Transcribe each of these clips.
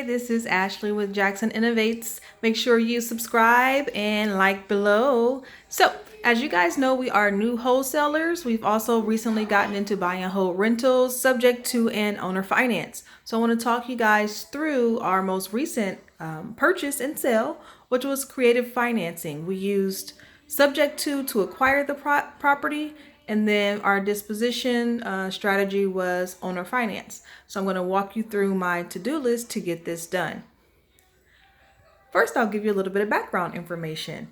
this is Ashley with Jackson Innovates. Make sure you subscribe and like below. So, as you guys know, we are new wholesalers. We've also recently gotten into buy and hold rentals subject to an owner finance. So I want to talk you guys through our most recent purchase and sale, which was creative financing. We used subject to acquire the property, and then our disposition strategy was owner finance. So I'm going to walk you through my to-do list to get this done. First, I'll give you a little bit of background information.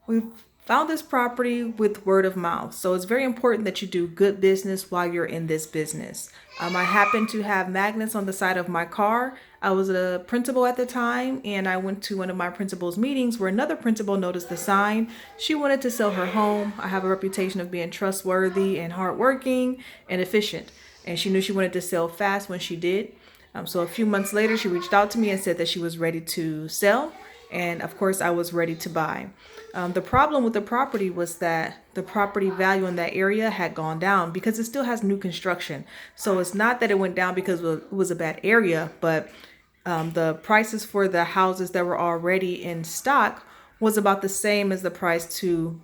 We found this property with word of mouth. So it's very important that you do good business while you're in this business. I happen to have magnets on the side of my car. I was a principal at the time, and I went to one of my principal's meetings where another principal noticed the sign. She wanted to sell her home. I have a reputation of being trustworthy and hardworking and efficient. And she knew she wanted to sell fast when she did. So a few months later, she reached out to me and said that she was ready to sell. And of course, I was ready to buy. The problem with the property was that the property value in that area had gone down because it still has new construction. So it's not that it went down because it was a bad area, but the prices for the houses that were already in stock was about the same as the price to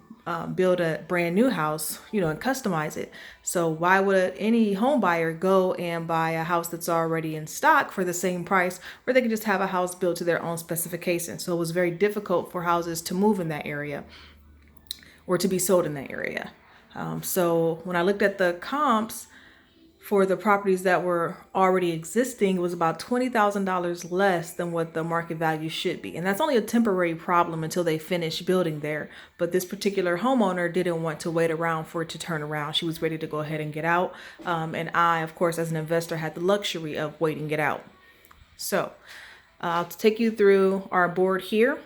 build a brand new house, and customize it. So why would any home buyer go and buy a house that's already in stock for the same price where they could just have a house built to their own specifications? So it was very difficult for houses to move in that area or to be sold in that area. So when I looked at the comps for the properties that were already existing, it was about $20,000 less than what the market value should be. And that's only a temporary problem until they finish building there. But this particular homeowner didn't want to wait around for it to turn around. She was ready to go ahead and get out. And I, of course, as an investor, had the luxury of waiting it out. So I'll take you through our board here.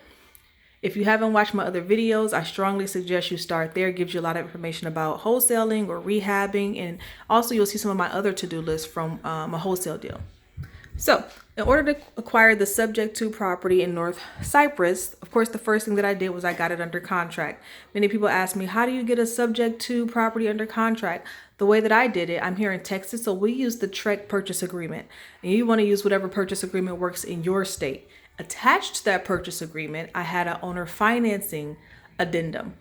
If you haven't watched my other videos, I strongly suggest you start there. It gives you a lot of information about wholesaling or rehabbing. And also you'll see some of my other to-do lists from a wholesale deal. So in order to acquire the subject to property in North Cyprus, of course, the first thing that I did was I got it under contract. Many people ask me, how do you get a subject to property under contract? The way that I did it, I'm here in Texas, so we use the TREC purchase agreement. And you want to use whatever purchase agreement works in your state. Attached to that purchase agreement, I had a loan assumption addendum.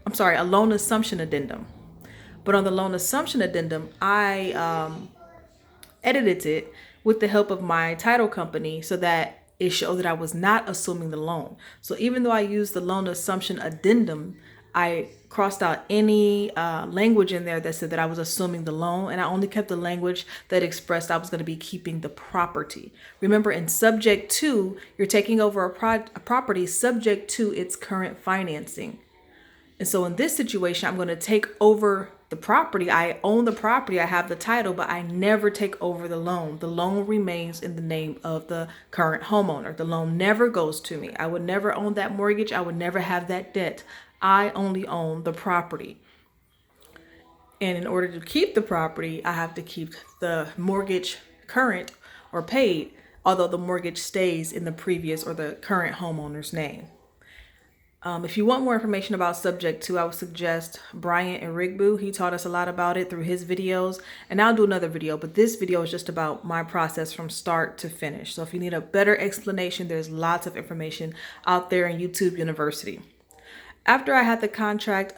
But on the loan assumption addendum, I edited it with the help of my title company so that it showed that I was not assuming the loan. So even though I used the loan assumption addendum, I crossed out any language in there that said that I was assuming the loan, and I only kept the language that expressed I was going to be keeping the property. Remember, in subject to, you're taking over a property subject to its current financing. And so in this situation, I'm going to take over the property. I own the property, I have the title, but I never take over the loan. The loan remains in the name of the current homeowner. The loan never goes to me. I would never own that mortgage. I would never have that debt. I only own the property. And in order to keep the property, I have to keep the mortgage current or paid, although the mortgage stays in the previous or the current homeowner's name. If you want more information about subject to, I would suggest Bryant and Rigbu. He taught us a lot about it through his videos, and I'll do another video, but this video is just about my process from start to finish. So if you need a better explanation, there's lots of information out there in YouTube University. After I had the property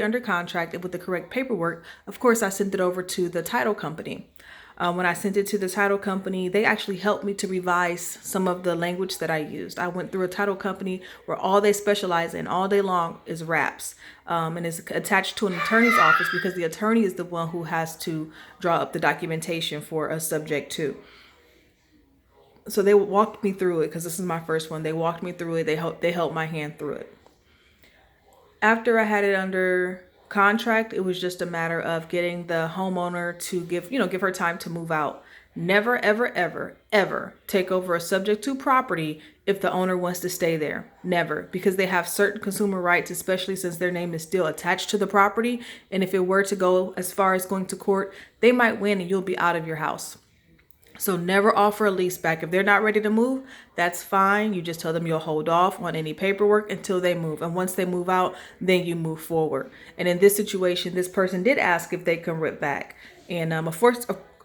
under contract and with the correct paperwork, of course, I sent it over to the title company. When I sent it to the title company, they actually helped me to revise some of the language that I used. I went through a title company where all they specialize in all day long is wraps, and is attached to an attorney's office because the attorney is the one who has to draw up the documentation for a subject to. So they walked me through it because this is my first one. They walked me through it. They held my hand through it. After I had it under contract, it was just a matter of getting the homeowner to give her time to move out. Never, ever, ever, ever take over a subject to property if the owner wants to stay there. Never, because they have certain consumer rights, especially since their name is still attached to the property. And if it were to go as far as going to court, they might win and you'll be out of your house. So never offer a lease back. If they're not ready to move, that's fine. You just tell them you'll hold off on any paperwork until they move. And once they move out, then you move forward. And in this situation, this person did ask if they can rent back. And of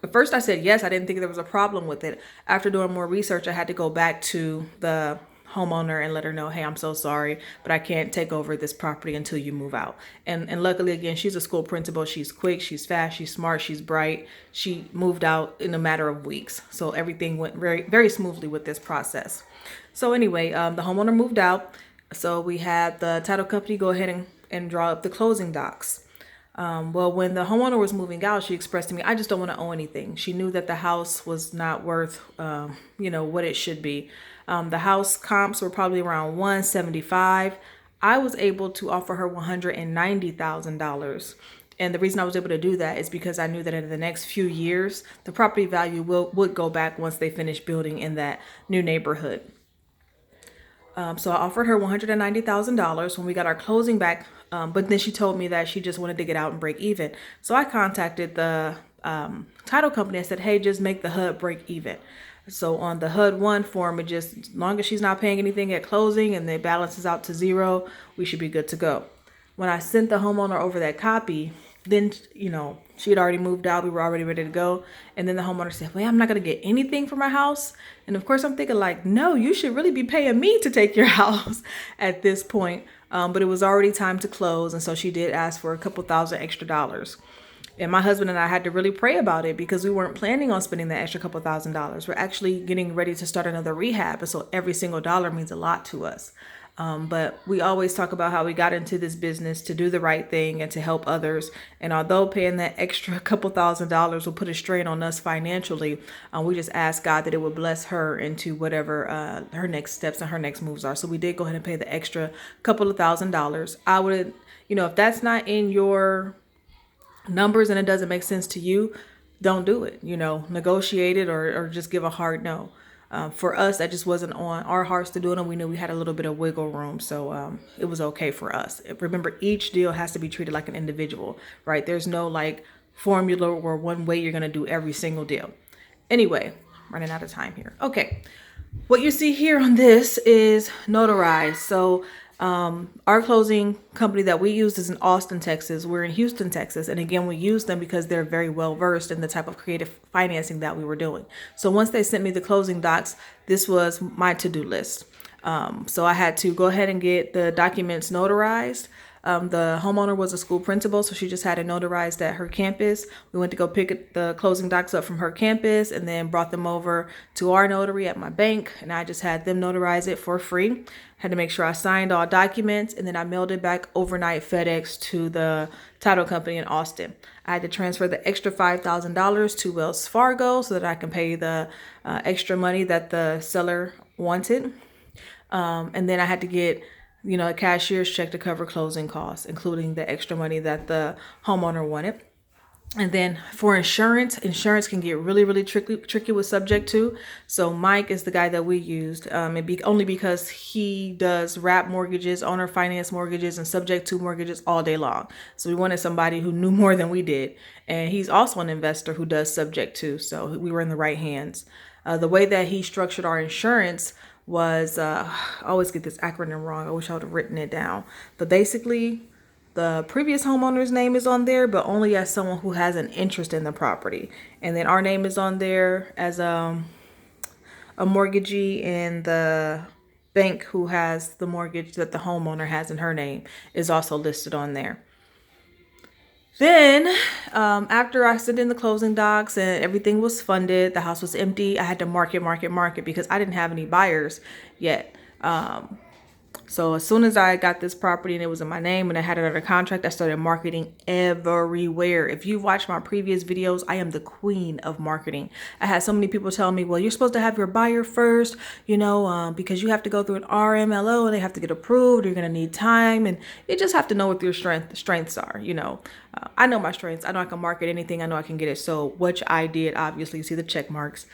At first I said yes. I didn't think there was a problem with it. After doing more research, I had to go back to the homeowner and let her know, hey, I'm so sorry, but I can't take over this property until you move out. And luckily, again, she's a school principal. She's quick, she's fast, she's smart, she's bright. She moved out in a matter of weeks. So everything went very, very smoothly with this process. So anyway, the homeowner moved out. So we had the title company go ahead and draw up the closing docs. Well, when the homeowner was moving out, she expressed to me, I just don't want to owe anything. She knew that the house was not worth, what it should be. The house comps were probably around 175. I was able to offer her $190,000. And the reason I was able to do that is because I knew that in the next few years, the property value would go back once they finish building in that new neighborhood. So I offered her $190,000 when we got our closing back. But then she told me that she just wanted to get out and break even. So I contacted the title company. I said, hey, just make the HUD break even. So on the HUD 1 form, it just, as long as she's not paying anything at closing and the balance is out to zero, we should be good to go. When I sent the homeowner over that copy, then, she had already moved out. We were already ready to go. And then the homeowner said, well, I'm not going to get anything for my house. And of course, I'm thinking like, no, you should really be paying me to take your house at this point. But it was already time to close. And so she did ask for a couple thousand extra dollars. And my husband and I had to really pray about it because we weren't planning on spending that extra couple $1,000s. We're actually getting ready to start another rehab. And so every single dollar means a lot to us. But we always talk about how we got into this business to do the right thing and to help others. And although paying that extra couple $1,000s will put a strain on us financially, we just ask God that it would bless her into whatever her next steps and her next moves are. So we did go ahead and pay the extra couple of $1,000s. I would, if that's not in your numbers and it doesn't make sense to you, don't do it. Negotiate it or just give a hard no. For us, that just wasn't on our hearts to do it, and we knew we had a little bit of wiggle room, so it was okay for us. Remember, each deal has to be treated like an individual, right? There's no like formula or one way you're going to do every single deal. Anyway, running out of time here. Okay, what you see here on this is notarized. So our closing company that we used is in Austin, Texas. We're in Houston, Texas. And again, we use them because they're very well versed in the type of creative financing that we were doing. So once they sent me the closing docs, this was my to-do list. So I had to go ahead and get the documents notarized. The homeowner was a school principal, so she just had it notarized at her campus. We went to go pick the closing docs up from her campus and then brought them over to our notary at my bank, and I just had them notarize it for free. Had to make sure I signed all documents, and then I mailed it back overnight FedEx to the title company in Austin. I had to transfer the extra $5,000 to Wells Fargo so that I can pay the extra money that the seller wanted. And then I had to get a cashier's check to cover closing costs, including the extra money that the homeowner wanted. And then for insurance can get really, really tricky with subject to. So Mike is the guy that we used, only because he does wrap mortgages, owner finance mortgages, and subject to mortgages all day long. So we wanted somebody who knew more than we did. And he's also an investor who does subject to. So we were in the right hands. The way that he structured our insurance was, I always get this acronym wrong. I wish I would have written it down. But basically, the previous homeowner's name is on there, but only as someone who has an interest in the property. And then our name is on there as a mortgagee, and the bank who has the mortgage that the homeowner has in her name is also listed on there. Then after I sent in the closing docs and everything was funded, the house was empty, I had to market because I didn't have any buyers yet. So as soon as I got this property and it was in my name and I had it under contract, I started marketing everywhere. If you've watched my previous videos, I am the queen of marketing. I had so many people tell me, well, you're supposed to have your buyer first, because you have to go through an RMLO and they have to get approved. You're going to need time, and you just have to know what your strengths are. I know my strengths. I know I can market anything. I know I can get it. So which I did, obviously, you see the check marks.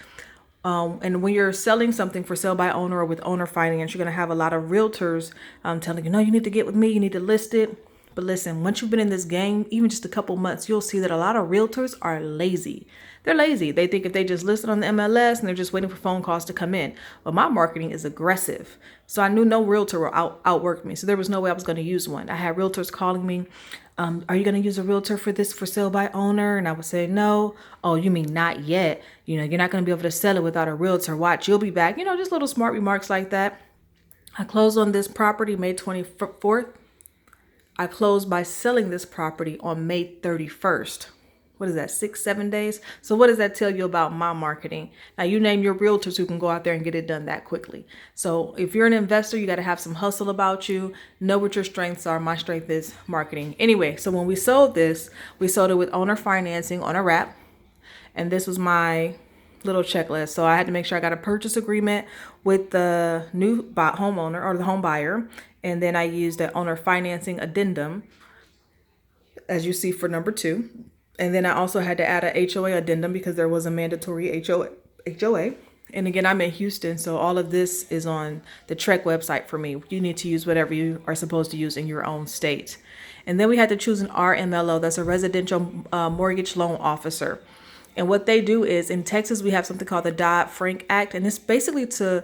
And when you're selling something for sale by owner or with owner finance, you're going to have a lot of realtors telling you, no, you need to get with me. You need to list it. But listen, once you've been in this game, even just a couple months, you'll see that a lot of realtors are lazy. They're lazy. They think if they just list it on the MLS and they're just waiting for phone calls to come in. But my marketing is aggressive. So I knew no realtor will outwork me. So there was no way I was going to use one. I had realtors calling me, are you going to use a realtor for this for sale by owner? And I would say, no. Oh, you mean not yet? You're not going to be able to sell it without a realtor. Watch, you'll be back. Just little smart remarks like that. I closed on this property May 24th. I closed by selling this property on May 31st. What is that, 6-7 days? So what does that tell you about my marketing? Now you name your realtors who can go out there and get it done that quickly. So if you're an investor, you got to have some hustle about you. Know what your strengths are. My strength is marketing. Anyway, so when we sold this, we sold it with owner financing on a wrap. And this was my little checklist. So I had to make sure I got a purchase agreement with the new homeowner or the home buyer. And then I used the owner financing addendum, as you see for number 2. And then I also had to add a HOA addendum because there was a mandatory HOA. And again, I'm in Houston, so all of this is on the TREC website for me. You need to use whatever you are supposed to use in your own state. And then we had to choose an RMLO, that's a residential mortgage loan officer. And what they do is, in Texas, we have something called the Dodd-Frank Act, and it's basically to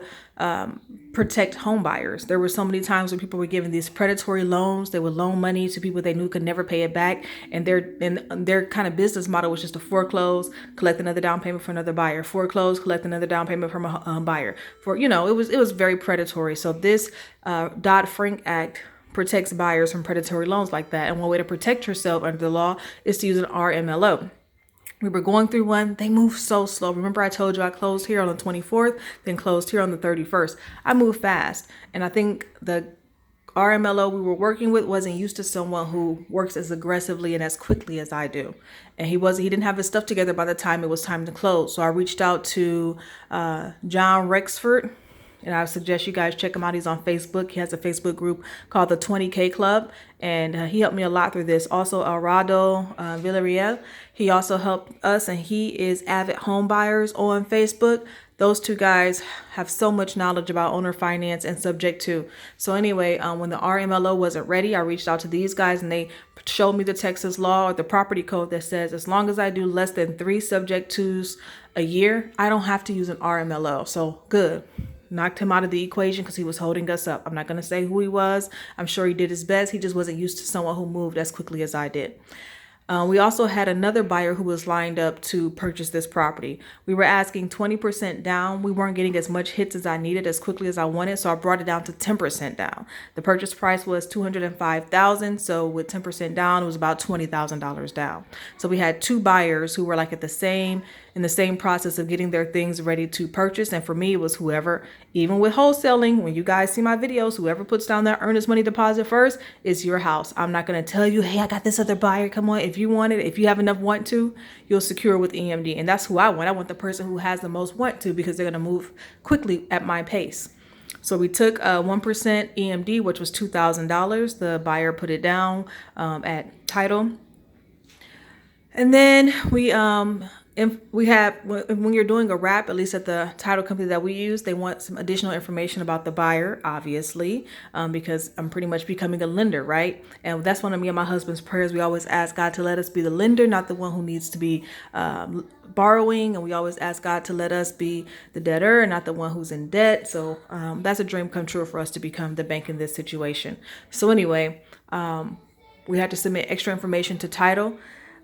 protect home buyers. There were so many times when people were giving these predatory loans. They would loan money to people they knew could never pay it back, and their kind of business model was just to foreclose, collect another down payment for another buyer, foreclose, collect another down payment from a buyer. It was very predatory. So this Dodd-Frank Act protects buyers from predatory loans like that, and one way to protect yourself under the law is to use an RMLO. We were going through one. They moved so slow. Remember I told you I closed here on the 24th, then closed here on the 31st. I moved fast. And I think the RMLO we were working with wasn't used to someone who works as aggressively and as quickly as I do. And he didn't have his stuff together by the time it was time to close. So I reached out to John Rexford. And I suggest you guys check him out. He's on Facebook. He has a Facebook group called the 20K Club. And he helped me a lot through this. Also, Alrado Villarreal. He also helped us. And he is Avid Home Buyers on Facebook. Those two guys have so much knowledge about owner finance and subject to. So anyway, when the RMLO wasn't ready, I reached out to these guys and they showed me the Texas law or the property code that says as long as I do less than 3 subject tos a year, I don't have to use an RMLO. So good. Knocked him out of the equation because he was holding us up. I'm not going to say who he was. I'm sure he did his best. He just wasn't used to someone who moved as quickly as I did. We also had another buyer who was lined up to purchase this property. We were asking 20% down. We weren't getting as much hits as I needed as quickly as I wanted, so I brought it down to 10% down. The purchase price was $205,000, so with 10% down, it was about $20,000 down. So we had 2 buyers who were like in the same process of getting their things ready to purchase. And for me, it was whoever, even with wholesaling, when you guys see my videos, whoever puts down that earnest money deposit first is your house. I'm not going to tell you, hey, I got this other buyer. Come on. If you want it, if you have enough want to, you'll secure with EMD. And that's who I want. I want the person who has the most want to because they're going to move quickly at my pace. So we took 1% EMD, which was $2,000. The buyer put it down at title. And then we have, when you're doing a wrap, at least at the title company that we use, they want some additional information about the buyer, obviously, because I'm pretty much becoming a lender, right? And that's one of me and my husband's prayers. We always ask God to let us be the lender, not the one who needs to be borrowing. And we always ask God to let us be the debtor, not the one who's in debt. So that's a dream come true for us to become the bank in this situation. So anyway, we had to submit extra information to title.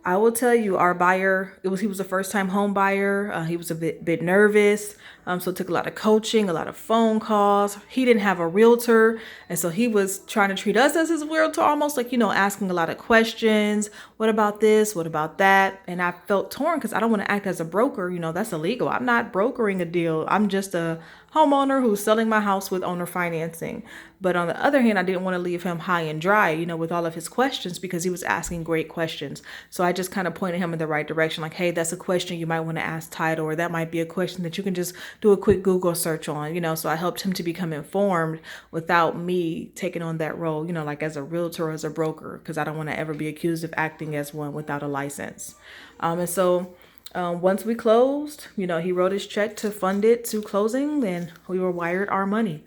I will tell you, our buyer, he was a first-time home buyer. He was a bit nervous, so it took a lot of coaching, a lot of phone calls. He didn't have a realtor, and so he was trying to treat us as his realtor, almost like, asking a lot of questions. What about this? What about that? And I felt torn because I don't want to act as a broker. That's illegal. I'm not brokering a deal. I'm just a homeowner who's selling my house with owner financing. But on the other hand, I didn't want to leave him high and dry, with all of his questions because he was asking great questions. So I just kind of pointed him in the right direction. Like, hey, that's a question you might want to ask title, or that might be a question that you can just do a quick Google search on, so I helped him to become informed without me taking on that role, like as a realtor or as a broker, because I don't want to ever be accused of acting as one without a license. And so once we closed, he wrote his check to fund it to closing, and we were wired our money.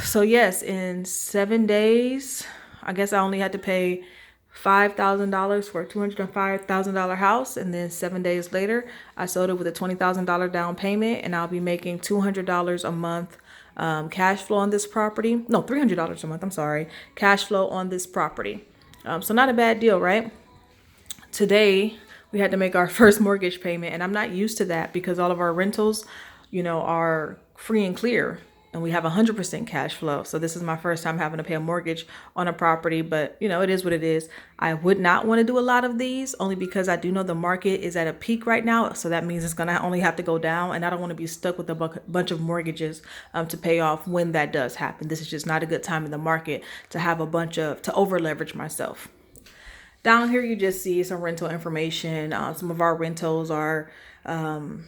So yes, in 7 days, I guess I only had to pay $5,000 for a $205,000 house, and then 7 days later I sold it with a $20,000 down payment, and I'll be making $200 a month cash flow on this property. No, $300 a month, I'm sorry, cash flow on this property. So not a bad deal, right? Today we had to make our first mortgage payment, and I'm not used to that because all of our rentals, are free and clear, and we have 100% cash flow. So this is my first time having to pay a mortgage on a property, but it is what it is. I would not want to do a lot of these only because I do know the market is at a peak right now. So that means it's going to only have to go down, and I don't want to be stuck with a bunch of mortgages to pay off when that does happen. This is just not a good time in the market to have to over leverage myself. Down here, you just see some rental information. Some of our rentals are, the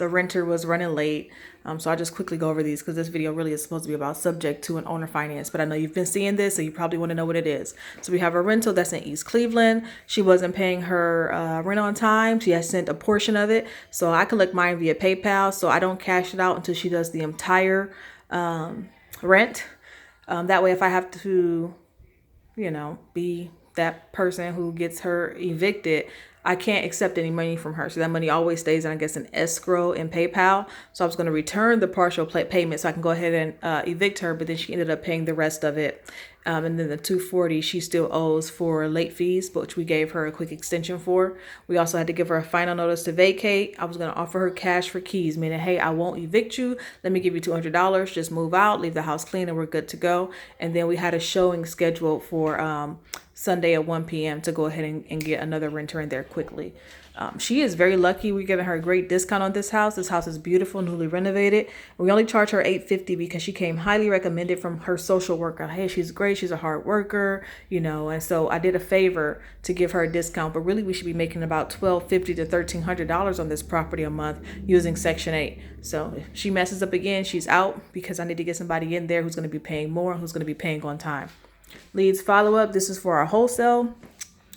renter was running late. So I'll just quickly go over these because this video really is supposed to be about subject to an owner finance. But I know you've been seeing this, so you probably want to know what it is. So we have a rental that's in East Cleveland. She wasn't paying her rent on time. She has sent a portion of it. So I collect mine via PayPal. So I don't cash it out until she does the entire rent. That way, if I have to, be that person who gets her evicted, I can't accept any money from her. So that money always stays in, I guess, an escrow in PayPal. So I was going to return the partial payment so I can go ahead and evict her, but then she ended up paying the rest of it. And then the $240 she still owes for late fees, which we gave her a quick extension for. We also had to give her a final notice to vacate. I was going to offer her cash for keys, meaning, hey, I won't evict you. Let me give you $200. Just move out, leave the house clean, and we're good to go. And then we had a showing scheduled for Sunday at 1 p.m. to go ahead and get another renter in there quickly. She is very lucky. We're giving her a great discount on this house. This house is beautiful, newly renovated. We only charge her $850 because she came highly recommended from her social worker. Hey, she's great. She's a hard worker, and so I did a favor to give her a discount. But really, we should be making about $1,250 to $1,300 on this property a month using Section 8. So if she messes up again, she's out because I need to get somebody in there who's going to be paying more and who's going to be paying on time. Leads follow-up. This is for our wholesale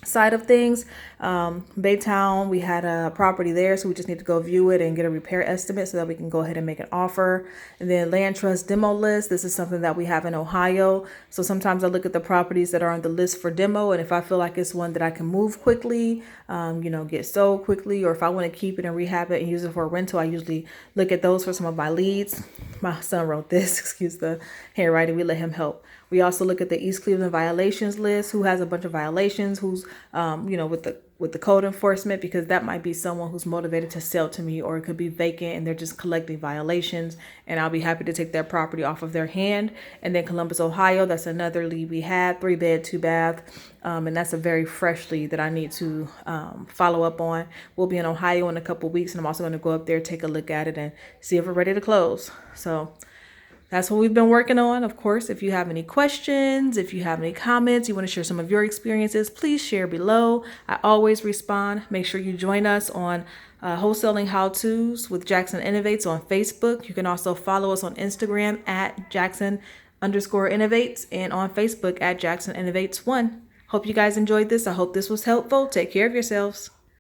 side of things. Baytown, we had a property there, so we just need to go view it and get a repair estimate so that we can go ahead and make an offer. And then land trust demo list. This is something that we have in Ohio. So sometimes I look at the properties that are on the list for demo, and if I feel like it's one that I can move quickly, get sold quickly, or if I want to keep it and rehab it and use it for a rental, I usually look at those for some of my leads. My son wrote this, excuse the handwriting, we let him help. We also look at the East Cleveland violations list, who has a bunch of violations, who's, with the code enforcement, because that might be someone who's motivated to sell to me, or it could be vacant and they're just collecting violations, and I'll be happy to take that property off of their hand. And then Columbus, Ohio, that's another lead we had, 3-bed, 2-bath, and that's a very fresh lead that I need to follow up on. We'll be in Ohio in a couple weeks, and I'm also going to go up there, take a look at it, and see if we're ready to close. So that's what we've been working on. Of course, if you have any questions, if you have any comments, you want to share some of your experiences, please share below. I always respond. Make sure you join us on Wholesaling How-Tos with Jackson Innovates on Facebook. You can also follow us on Instagram at Jackson_Innovates and on Facebook at Jackson Innovates 1. Hope you guys enjoyed this. I hope this was helpful. Take care of yourselves.